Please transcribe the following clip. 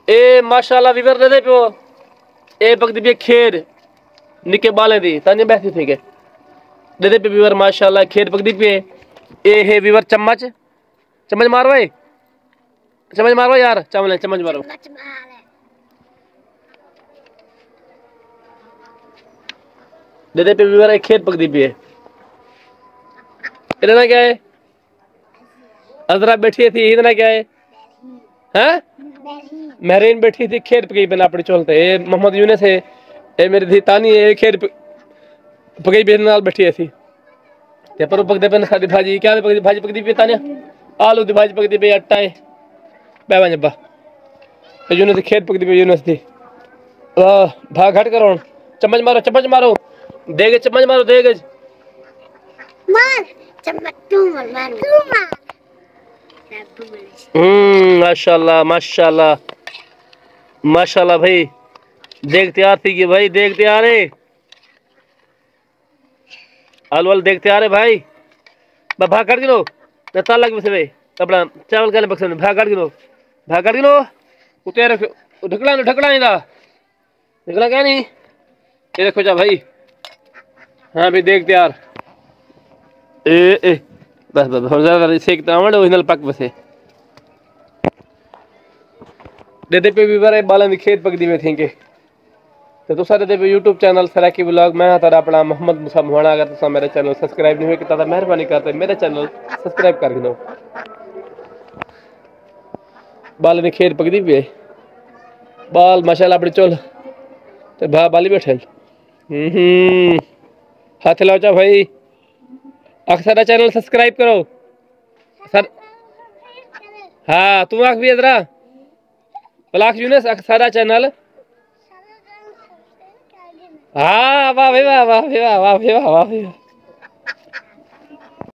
ए माशाल्लाह वीवर दे पियो ए पकदी पे खेर निके बाले दी ताने बैठी थी के दे पे वीवर माशाल्लाह खेर पकदी पे ए है वीवर चम्मच चम्मच मारो भाई चम्मच मारो यार चम्मच मारो दे पे वीवर एक खेर पकदी पे इतना क्या है अजरा बैठी थी इतना क्या है हैं महरीन बैठी थी खेर पकई बना अपने चलते ए मोहम्मद यूनुस है ए मेरी धी तानी है खेर पकई बेन नाल बैठी थी ते पर पकदे पे साडी भाजी क्या पकदी भाजी पकदी पे ताने आलू दी भाजी पकदी पे आटा है बाबा जब्बा यूनुस खेर पकदी पे यूनुस दी वाह भाग हट करो चम्मच मारो देगे चम्मच मारो देगे मार चम्मच तू मार माशाल्लाह माशाल्लाह माशाल्लाह भाई देख तैयार थी कि भाई देख तैयार है अलवल देख तैयार है भाई भाग काट गिनो ताल लग बसे भाई अपना चावल का बक्से में भाग काट गिनो उतर ढकला नहीं दा ढकला क्या नहीं ये देखो जा भाई हाँ भाई देख तैयार ए बस ज्यादा सेकता ओरिजिनल पक बसे दे पे भी बारे बालन दी खेत पकदी में थी के तो तुसा दे पे YouTube चैनल सराकी व्लॉग मैं तारा अपना मोहम्मद मुसा मोहाना अगर तुसा मेरे चैनल सब्सक्राइब नहीं हुए कि मेहरबानी करते मेरे चैनल सब्सक्राइब कर दो बालन दी खेत पकदी पे बाल माशाल्लाह अपने चोल ते भा बाली बैठे हाथ लाओ चा भाई अक्सर चैनल सब्सक्राइब करो सर हाँ तुम आख भी इधर ब्लॉक यूनुस अक्सर चैनल हाँ वाह भाई वाह वाह वाह वाह वाह वाह